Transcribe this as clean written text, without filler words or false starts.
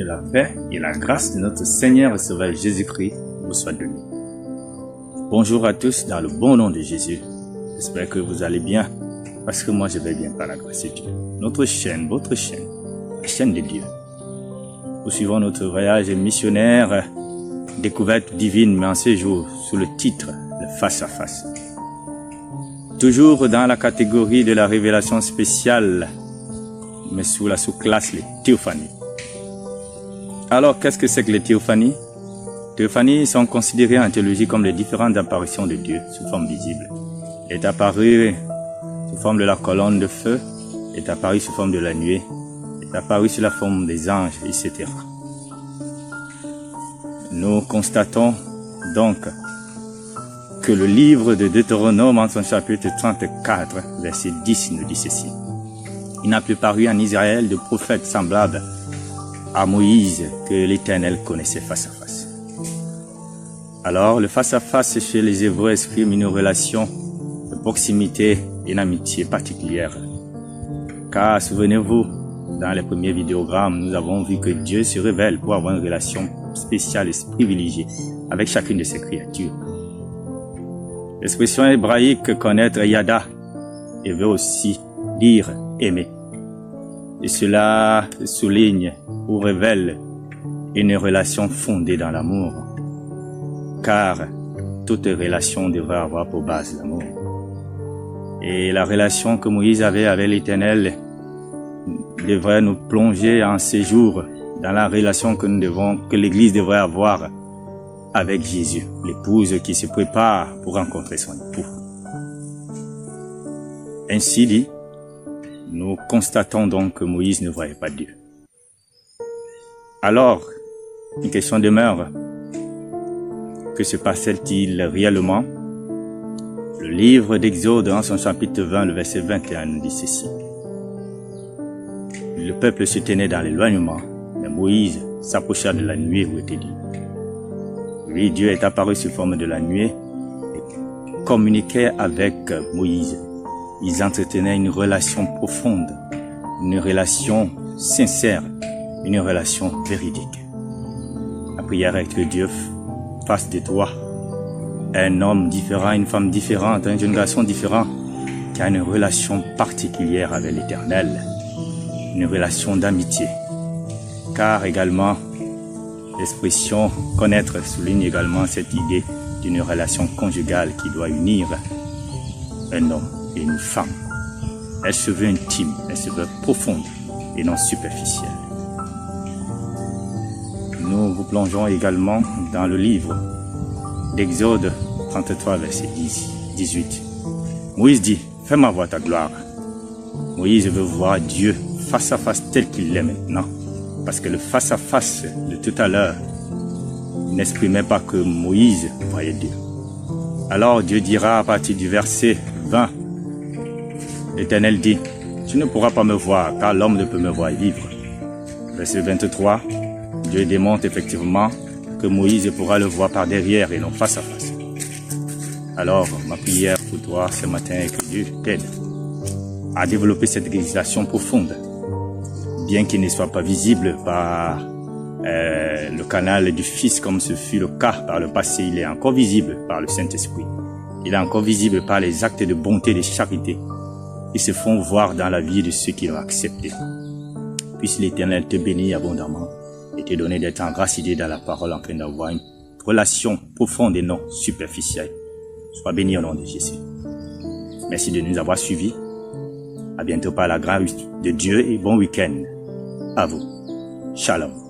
Que la paix et la grâce de notre Seigneur et Sauveur Jésus-Christ vous soient données. Bonjour à tous dans le bon nom de Jésus. J'espère que vous allez bien, parce que moi je vais bien par la grâce de Dieu. Notre chaîne, votre chaîne, la chaîne de Dieu. Nous suivons notre voyage missionnaire, découverte divine, mais en ce jour, sous le titre, le face-à-face. Toujours dans la catégorie de la révélation spéciale, mais sous la sous-classe, les théophanies. Alors, qu'est-ce que c'est que les théophanies? Théophanies sont considérées en théologie comme les différentes apparitions de Dieu sous forme visible. Il est apparu sous forme de la colonne de feu, est apparu sous forme de la nuée, est apparu sous la forme des anges, etc. Nous constatons donc que le livre de Deutéronome en son chapitre 34, verset 10 nous dit ceci. Il n'a plus paru en Israël de prophète semblable à Moïse que l'Éternel connaissait face à face. Alors, le face-à-face chez les Hébreux exprime une relation de proximité et d'amitié particulière. Car, souvenez-vous, dans les premiers vidéogrammes, nous avons vu que Dieu se révèle pour avoir une relation spéciale et privilégiée avec chacune de ses créatures. L'expression hébraïque connaître yada et veut aussi dire aimer. Et cela souligne ou révèle une relation fondée dans l'amour. Car toute relation devrait avoir pour base l'amour. Et la relation que Moïse avait avec l'Éternel devrait nous plonger en séjour dans la relation que l'Église devrait avoir avec Jésus, l'épouse qui se prépare pour rencontrer son époux. Ainsi dit, nous constatons donc que Moïse ne voyait pas Dieu. Alors, une question demeure. Que se passait-il réellement? Le livre d'Exode, en son chapitre 20, le verset 21, nous dit ceci. Le peuple se tenait dans l'éloignement, mais Moïse s'approcha de la nuée où était Dieu. Oui, Dieu est apparu sous forme de la nuée et communiquait avec Moïse. Ils entretenaient une relation profonde, une relation sincère, une relation véridique. La prière est que Dieu fasse de toi un homme différent, une femme différente, un jeune garçon différent, qui a une relation particulière avec l'Éternel, une relation d'amitié. Car également, l'expression connaître souligne également cette idée d'une relation conjugale qui doit unir un homme et une femme. Elle se veut intime, elle se veut profonde et non superficielle. Nous vous plongeons également dans le livre d'Exode 33, verset 18. Moïse dit, fais-moi voir ta gloire. Moïse veut voir Dieu face à face tel qu'il l'est maintenant. Parce que le face à face de tout à l'heure n'exprimait pas que Moïse voyait Dieu. Alors Dieu dira à partir du verset 20, l'Éternel dit, tu ne pourras pas me voir car l'homme ne peut me voir et vivre. Verset 23, Dieu démontre effectivement que Moïse pourra le voir par derrière et non face à face. Alors, ma prière pour toi ce matin est que Dieu t'aide à développer cette réalisation profonde, bien qu'il ne soit pas visible par le canal du Fils comme ce fut le cas par le passé. Il est encore visible par le Saint-Esprit. Il est encore visible par les actes de bonté et de charité qui se font voir dans la vie de ceux qui l'ont accepté. Puisse l'Éternel te bénir abondamment et te donner d'être enraciné dans la parole afin d'avoir une relation profonde et non superficielle. Sois béni au nom de Jésus. Merci de nous avoir suivis. À bientôt par la grâce de Dieu et bon week-end à vous. Shalom.